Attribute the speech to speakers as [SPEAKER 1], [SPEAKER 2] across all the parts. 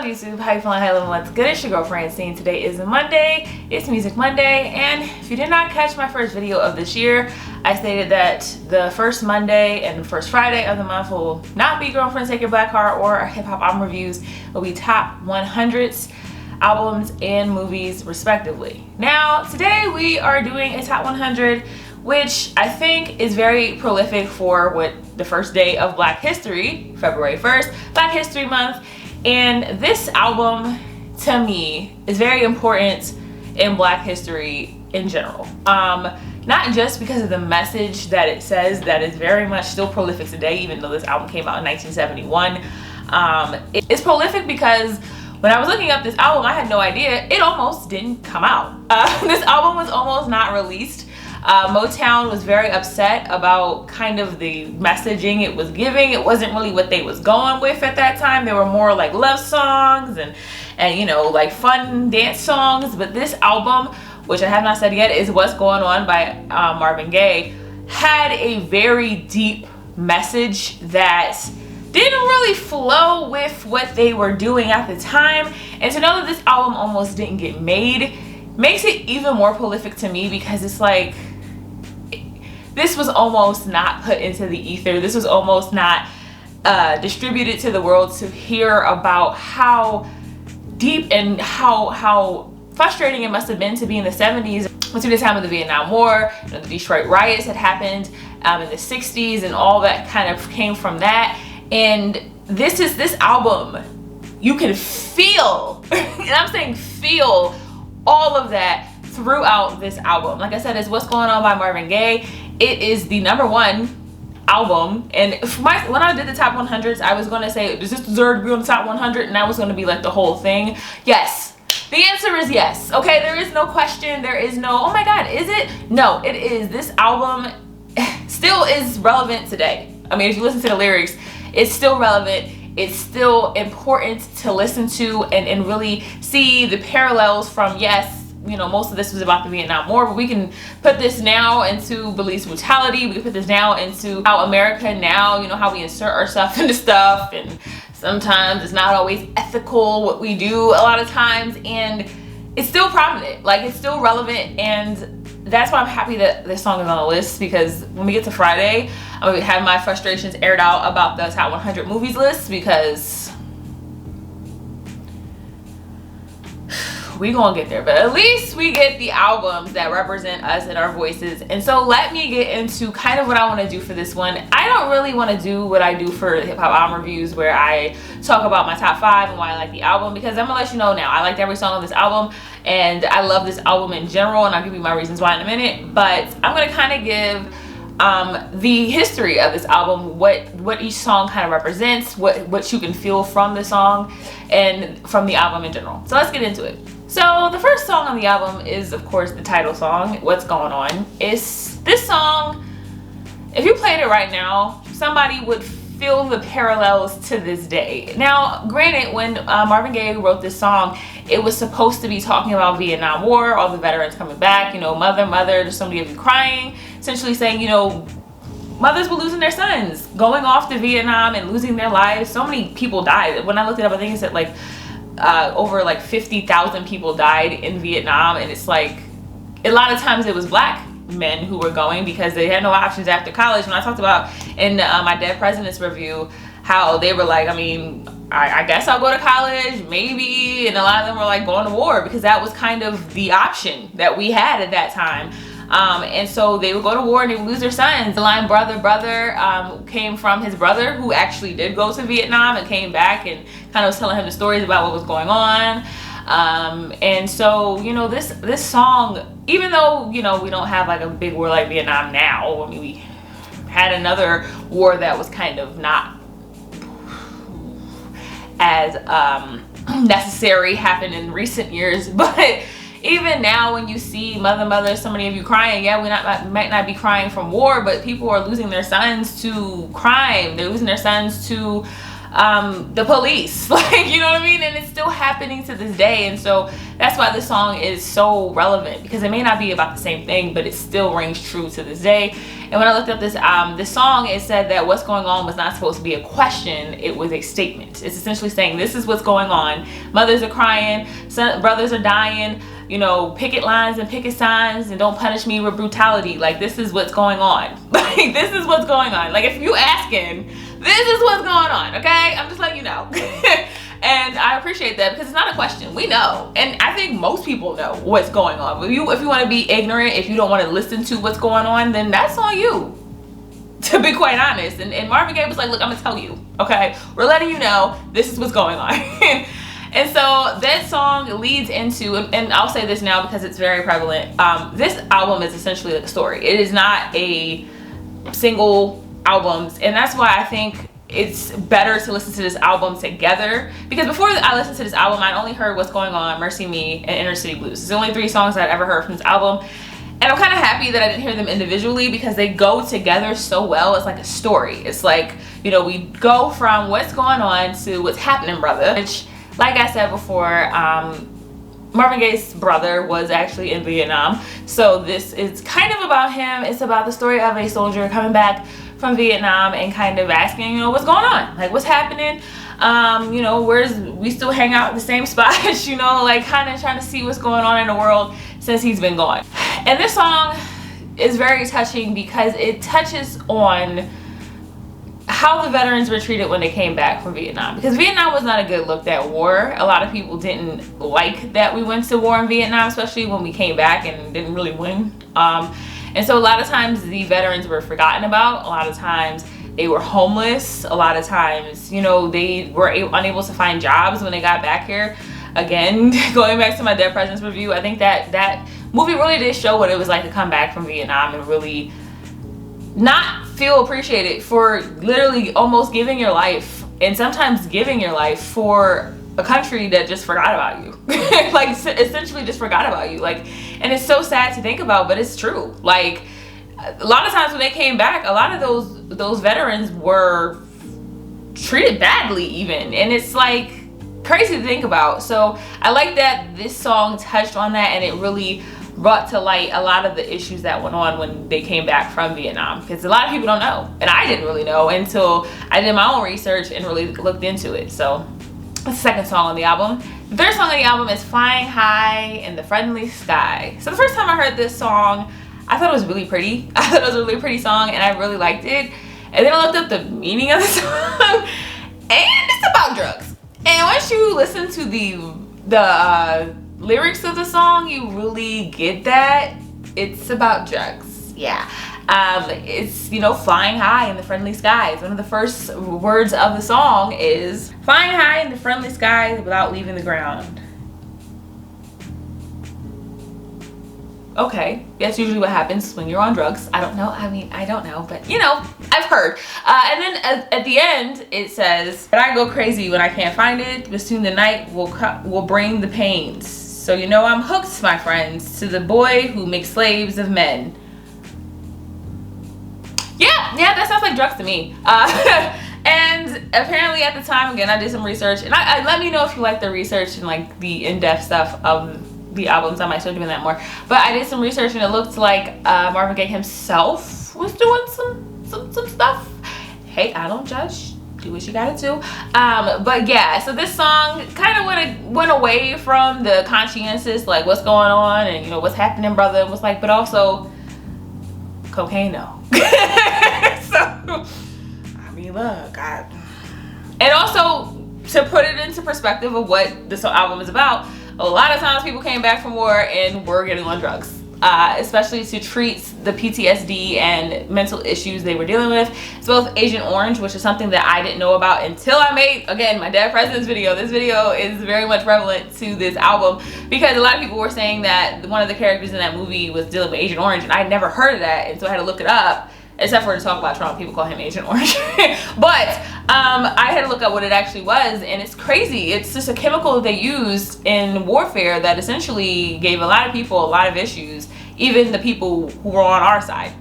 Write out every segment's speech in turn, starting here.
[SPEAKER 1] YouTube? How you feeling? How you living? What's good? It's your girl Francine. Today is Monday. It's Music Monday, and if you did not catch my first video of this year, I stated that the first Monday and the first Friday of the month will not be Girlfriends Take Your Black Heart or hip hop album reviews. It will be top 100s, albums, and movies respectively. Now, today we are doing a top 100, which I think is very prolific for what the first day of Black History, February 1st, Black History Month. And this album, to me, is very important in Black history in general. Not just because of the message that it says that is very much still prolific today, even though this album came out in 1971. It's prolific because when I was looking up this album, I had no idea. It almost didn't come out. This album was almost not released. Motown was very upset about kind of the messaging it was giving. It wasn't really what they was going with at that time. They were more like love songs and you know, like fun dance songs. But this album, which I have not said yet, is What's Going On by Marvin Gaye, had a very deep message that didn't really flow with what they were doing at the time. And to know that this album almost didn't get made makes it even more prolific to me, because it's like, this was almost not put into the ether. This was almost not distributed to the world to hear about how deep and how frustrating it must have been to be in the 70s, between the time of the Vietnam War. You know, the Detroit Riots had happened in the 60s, and all that kind of came from that. And this album, you can feel, and I'm saying feel, all of that throughout this album. Like I said, it's What's Going On by Marvin Gaye. It is the #1 album, and when I did the top 100s, I was going to say, does this deserve to be on the top 100? And that was going to be like the whole thing. Yes, the answer is yes. Okay, there is no question. There is no, oh my god, is it? No, it is. This album still is relevant today. I mean, if you listen to the lyrics, it's still relevant. It's still important to listen to and really see the parallels from, yes, you know, most of this was about the Vietnam War, but we can put this now into police brutality. We can put this now into how America now, you know, how we insert ourselves into stuff, and sometimes it's not always ethical what we do a lot of times, and it's still prominent, like it's still relevant. And that's why I'm happy that this song is on the list, because when we get to Friday, I'm gonna have my frustrations aired out about the top 100 movies list, because we gonna get there. But at least we get the albums that represent us and our voices. And so let me get into kind of what I want to do for this one. I don't really want to do what I do for hip hop album reviews, where I talk about my top 5 and why I like the album, because I'm gonna let you know now, I liked every song on this album, and I love this album in general, and I'll give you my reasons why in a minute. But I'm gonna kind of give the history of this album, what each song kind of represents, what you can feel from the song and from the album in general. So let's get into it. So the first song on the album is, of course, the title song, What's Going On. This song, if you played it right now, somebody would feel the parallels to this day. Now, granted, when Marvin Gaye wrote this song, it was supposed to be talking about Vietnam War, all the veterans coming back, you know, mother, there's so many of you crying, essentially saying, you know, mothers were losing their sons, going off to Vietnam and losing their lives. So many people died. When I looked it up, I think it said like over like 50,000 people died in Vietnam. And it's like, a lot of times it was black men who were going because they had no options after college. When I talked about in my Dead Presidents review, how they were like, I mean, I guess I'll go to college, maybe. And a lot of them were like going to war, because that was kind of the option that we had at that time. And so they would go to war and they would lose their sons. The line brother came from his brother, who actually did go to Vietnam and came back and kind of was telling him the stories about what was going on. And so, you know, this song, even though, you know, we don't have like a big war like Vietnam now, I mean, we had another war that was kind of not as necessary happen in recent years. But even now, when you see mother, so many of you crying, yeah, we might not be crying from war, but people are losing their sons to crime. They're losing their sons to the police. Like, you know what I mean? And it's still happening to this day. And so that's why this song is so relevant, because it may not be about the same thing, but it still rings true to this day. And when I looked up this song, it said that what's going on was not supposed to be a question, it was a statement. It's essentially saying this is what's going on. Mothers are crying, brothers are dying, you know, picket lines and picket signs, and don't punish me with brutality. Like, this is what's going on. Like, this is what's going on. Like, if you asking, this is what's going on, okay? I'm just letting you know. And I appreciate that, because it's not a question. We know. And I think most people know what's going on. If you want to be ignorant, if you don't want to listen to what's going on, then that's on you, to be quite honest. And Marvin Gaye was like, look, I'm gonna tell you, okay? We're letting you know this is what's going on. And so that song leads into, and I'll say this now because it's very prevalent, this album is essentially like a story. It is not a single album, and that's why I think it's better to listen to this album together, because before I listened to this album, I only heard What's Going On, Mercy Me, and Inner City Blues. It's the only 3 songs I'd ever heard from this album. And I'm kind of happy that I didn't hear them individually, because they go together so well. It's like a story. It's like, you know, we go from what's going on to what's happening, brother. Which, like I said before, Marvin Gaye's brother was actually in Vietnam. So this is kind of about him. It's about the story of a soldier coming back from Vietnam and kind of asking, you know, what's going on? Like, what's happening? You know, we still hang out at the same spots, you know, like kind of trying to see what's going on in the world since he's been gone. And this song is very touching because it touches on how the veterans were treated when they came back from Vietnam. Because Vietnam was not a good looked at war. A lot of people didn't like that we went to war in Vietnam, especially when we came back and didn't really win. And so a lot of times the veterans were forgotten about. A lot of times they were homeless. A lot of times, you know, they were unable to find jobs when they got back here. Again, going back to my Dead Presidents review, I think that movie really did show what it was like to come back from Vietnam and really not feel appreciated for literally almost giving your life, and sometimes giving your life for a country that just forgot about you. Like, essentially just forgot about you. Like, and it's so sad to think about, but it's true. Like, a lot of times when they came back, a lot of those veterans were treated badly even, and it's like crazy to think about. So I like that this song touched on that, and it really brought to light a lot of the issues that went on when they came back from Vietnam, because a lot of people don't know, and I didn't really know until I did my own research and really looked into it. So that's the second song on the album. The third song on the album is Flying High in the Friendly Sky. So the first time I heard this song, I thought it was really pretty. I thought it was a really pretty song, and I really liked it. And then I looked up the meaning of the song, and it's about drugs. And once you listen to the lyrics of the song, you really get that it's about drugs. Yeah. It's, you know, flying high in the friendly skies. One of the first words of the song is flying high in the friendly skies without leaving the ground. Okay, that's usually what happens when you're on drugs. I don't know. I mean, I don't know, but you know, I've heard. And then at the end, it says, "But I go crazy when I can't find it. But soon the night will bring the pains. So you know I'm hooked, my friends, to the boy who makes slaves of men." Yeah, that sounds like drugs to me. And apparently at the time, again, I did some research, and I let me know if you like the research and like the in-depth stuff of the albums. I might start doing that more. But I did some research, and it looked like Marvin Gaye himself was doing some stuff. Hey, I don't judge. Do what you gotta do. But yeah, so this song kind of went away from the conscientious, like what's going on and you know what's happening, brother. It was like, but also cocaine, no. So I mean, look, and also to put it into perspective of what this album is about, a lot of times people came back from war and were getting on drugs, especially to treat the PTSD and mental issues they were dealing with. It's both Agent Orange, which is something that I didn't know about until I made, again, my Dead Presidents video. This video is very much relevant to this album because a lot of people were saying that one of the characters in that movie was dealing with Agent Orange, and I had never heard of that, and so I had to look it up. Except for to talk about Trump, people call him Agent Orange. But I had to look up what it actually was, and it's crazy. It's just a chemical that they used in warfare that essentially gave a lot of people a lot of issues, even the people who were on our side,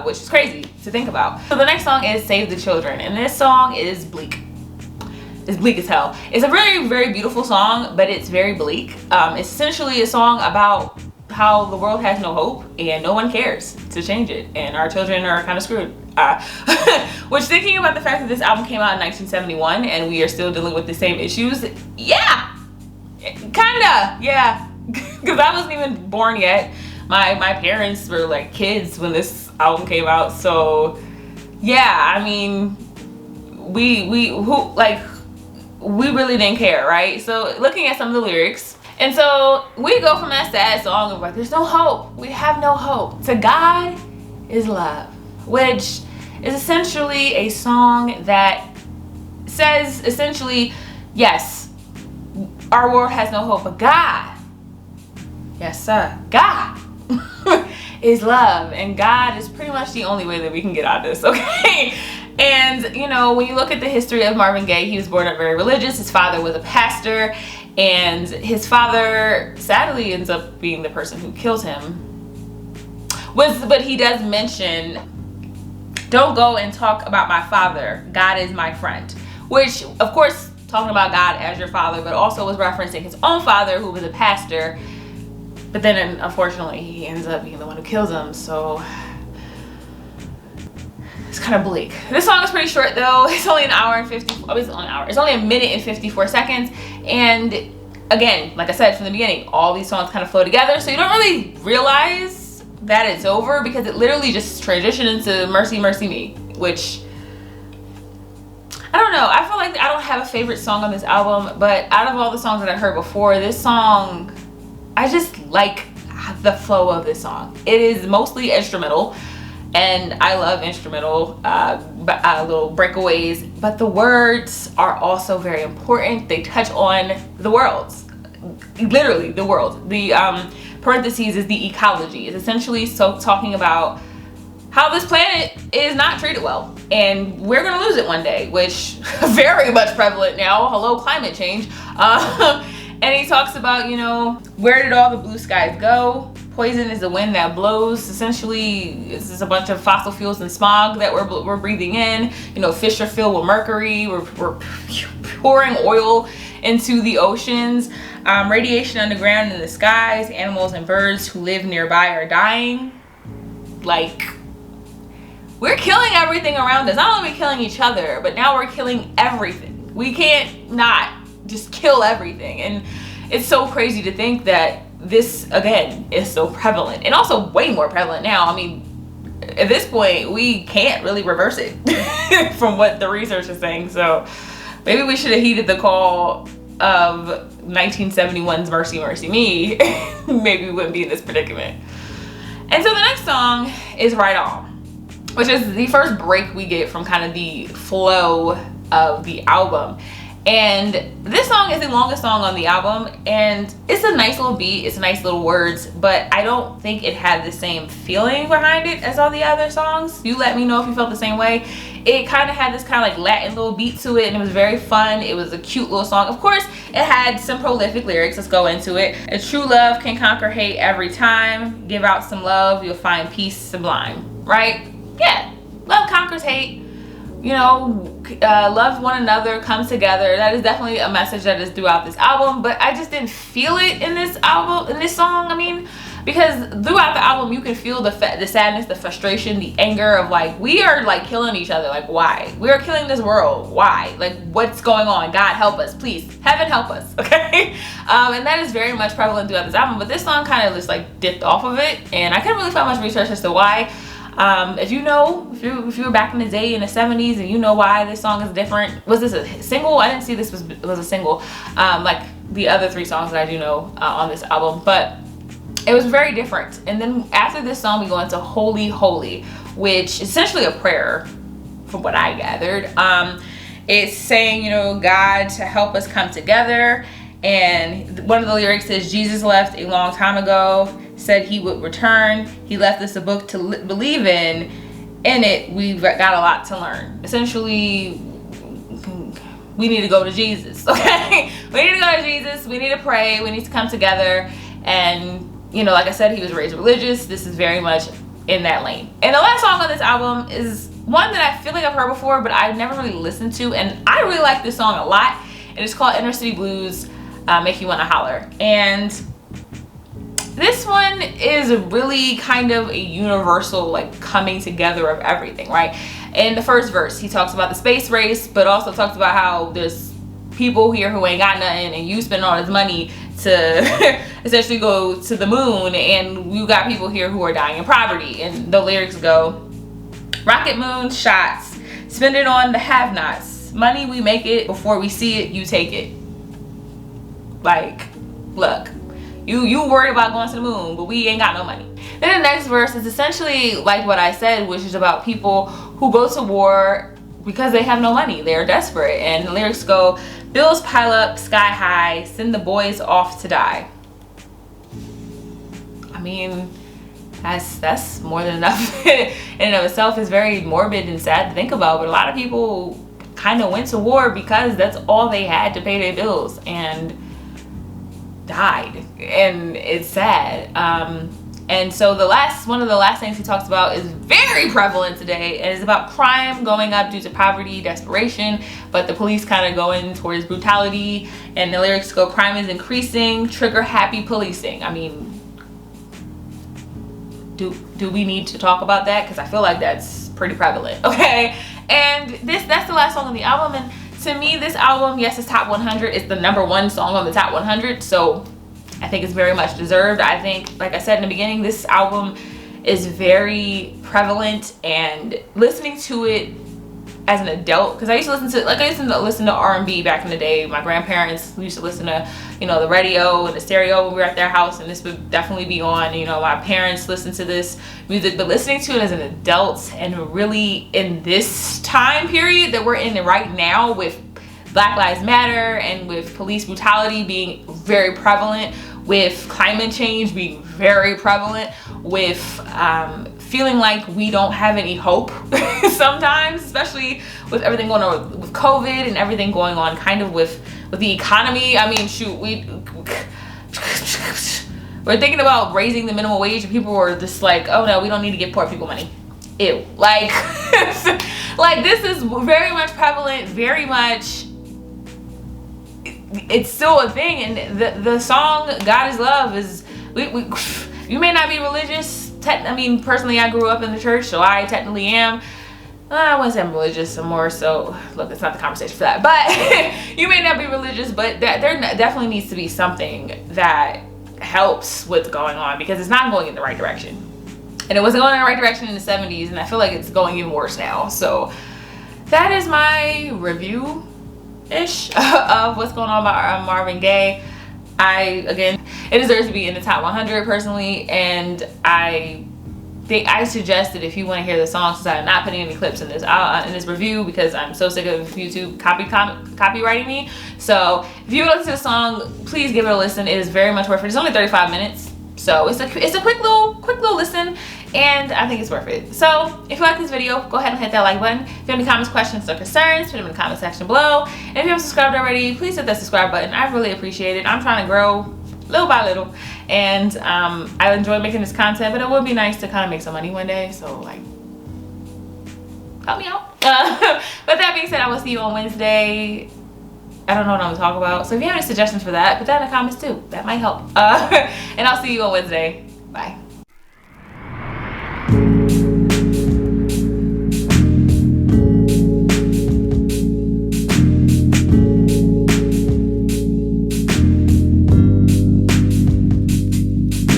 [SPEAKER 1] which is crazy to think about. So the next song is Save the Children, and this song is bleak. It's bleak as hell. It's a very, very beautiful song, but it's very bleak. It's essentially a song about how the world has no hope and no one cares to change it, and our children are kind of screwed. Which, thinking about the fact that this album came out in 1971 and we are still dealing with the same issues, yeah, kinda, yeah, because I wasn't even born yet. My parents were like kids when this album came out, so yeah, I mean, we really didn't care, right? So looking at some of the lyrics, and so we go from that sad song of like, there's no hope, we have no hope, to God is love, which is essentially a song that says essentially, yes, our world has no hope, but God, yes sir, God is love, and God is pretty much the only way that we can get out of this, okay? And you know, when you look at the history of Marvin Gaye, he was born up very religious. His father was a pastor, and his father sadly ends up being the person who kills him. But he does mention, don't go and talk about my father, God is my friend, which of course talking about God as your father, but also was referencing his own father who was a pastor. But then unfortunately he ends up being the one who kills him, so it's kind of bleak. This song is pretty short though. It's only an hour and 50, oh, it's only an hour. It's only a minute and 54 seconds. And again, like I said from the beginning, all these songs kind of flow together, so you don't really realize that it's over because it literally just transitioned into Mercy, Mercy Me, which, I don't know. I feel like I don't have a favorite song on this album, but out of all the songs that I heard before, this song, I just like the flow of this song. It is mostly instrumental, and I love instrumental little breakaways, but the words are also very important. They touch on the world, literally the world. The parentheses is the ecology. It's essentially talking about how this planet is not treated well, and we're gonna lose it one day, which very much prevalent now. Hello, climate change. And he talks about, you know, where did all the blue skies go? Poison is the wind that blows. Essentially, it's just a bunch of fossil fuels and smog that we're breathing in. You know, fish are filled with mercury. We're pouring oil into the oceans. Radiation underground in the skies. Animals and birds who live nearby are dying. Like, we're killing everything around us. Not only are we killing each other, but now we're killing everything. We can't not just kill everything. And it's so crazy to think that this, again, is so prevalent, and also way more prevalent now. I mean, at this point, we can't really reverse it from what the research is saying. So maybe we should have heeded the call of 1971's Mercy, Mercy Me. Maybe we wouldn't be in this predicament. And so the next song is Right On, which is the first break we get from kind of the flow of the album. And this song is the longest song on the album, and it's a nice little beat, it's nice little words, but I don't think it had the same feeling behind it as all the other songs. You let me know if you felt the same way. It kind of had this kind of like Latin little beat to it, and it was very fun. It was a cute little song. Of course, it had some prolific lyrics. Let's go into it. A true love can conquer hate every time. Give out some love, you'll find peace sublime. Right? Yeah, love conquers hate. You know, love one another, come together. That is definitely a message that is throughout this album, but I just didn't feel it in this album, in this song. I mean, because throughout the album you can feel the sadness, the frustration, the anger of like, we are like killing each other. Like, why? We are killing this world. Why? Like, what's going on? God help us, please. Heaven help us. Okay. And that is very much prevalent throughout this album, but this song kind of just like dipped off of it, and I couldn't really find much research as to why. If you know, if you were back in the day in the 70s and you know why this song is different. Was this a single? I didn't see this was a single, like the other three songs that I do know on this album, but it was very different. And then after this song we go into Holy Holy, which is essentially a prayer from what I gathered. It's saying, you know, God to help us come together, and one of the lyrics says, Jesus left a long time ago, said he would return. He left us a book to believe in. In it, we've got a lot to learn. Essentially, we need to go to Jesus, okay? We need to go to Jesus. We need to pray. We need to come together. And, you know, like I said, he was raised religious. This is very much in that lane. And the last song on this album is one that I feel like I've heard before, but I've never really listened to, and I really like this song a lot, and it's called Inner City Blues, Make You Wanna Holler. And this one is really kind of a universal like coming together of everything, right? In the first verse, he talks about the space race, but also talks about how there's people here who ain't got nothing, and you spend all this money to essentially go to the moon, and you got people here who are dying in poverty. And the lyrics go, rocket moon shots, spend it on the have-nots, money we make it, before we see it, you take it. Like, look, you worried about going to the moon, but we ain't got no money. Then the next verse is essentially like what I said, which is about people who go to war because they have no money. They're desperate. And the lyrics go, bills pile up sky high, send the boys off to die. I mean, that's more than enough in and of itself. Is very morbid and sad to think about, but a lot of people kind of went to war because that's all they had to pay their bills and died, and it's sad. And so one of the last things he talks about is very prevalent today, and it's about crime going up due to poverty, desperation, but the police kind of going towards brutality. And the lyrics go, crime is increasing, trigger happy policing. I mean, do we need to talk about that? Because I feel like that's pretty prevalent, okay? And that's the last song on the album, and to me, this album, yes, it's top 100. It's the #1 song on the top 100, so I think it's very much deserved. I think, like I said in the beginning, this album is very prevalent, and listening to it as an adult, because I used to listen to R&B back in the day. My grandparents used to listen to, you know, the radio and the stereo when we were at their house, and this would definitely be on. You know, my parents listened to this music, but listening to it as an adult, and really in this time period that we're in right now, with Black Lives Matter and with police brutality being very prevalent, with climate change being very prevalent, with feeling like we don't have any hope sometimes, especially with everything going on with COVID and everything going on kind of with the economy. I mean, shoot, we're thinking about raising the minimum wage, and people were just like, oh no, we don't need to give poor people money. Ew. Like, like this is very much prevalent, very much, it's still a thing. And the song God Is Love is, you may not be religious. I mean, personally, I grew up in the church, so I technically am. I wouldn't say I'm religious some more, so look, it's not the conversation for that. But you may not be religious, but there definitely needs to be something that helps what's going on, because it's not going in the right direction. And it wasn't going in the right direction in the 70s, and I feel like it's going even worse now. So that is my review-ish of what's going on about Marvin Gaye. Again, it deserves to be in the top 100 personally, and I think I suggest that if you want to hear the song, since I'm not putting any clips in this review because I'm so sick of YouTube copywriting me. So if you listen to the song, please give it a listen. It is very much worth it. It's only 35 minutes, so it's a quick little listen, and I think it's worth it. So if you like this video, go ahead and hit that like button. If you have any comments, questions, or concerns, put them in the comment section below. And if you haven't subscribed already, please hit that subscribe button. I really appreciate it. I'm trying to grow little by little, and I enjoy making this content, but it would be nice to kind of make some money one day, so like, help me out. But that being said, I will see you on Wednesday. I don't know what I'm gonna talk about, so if you have any suggestions for that, put that in the comments too. That might help. And I'll see you on Wednesday. Bye.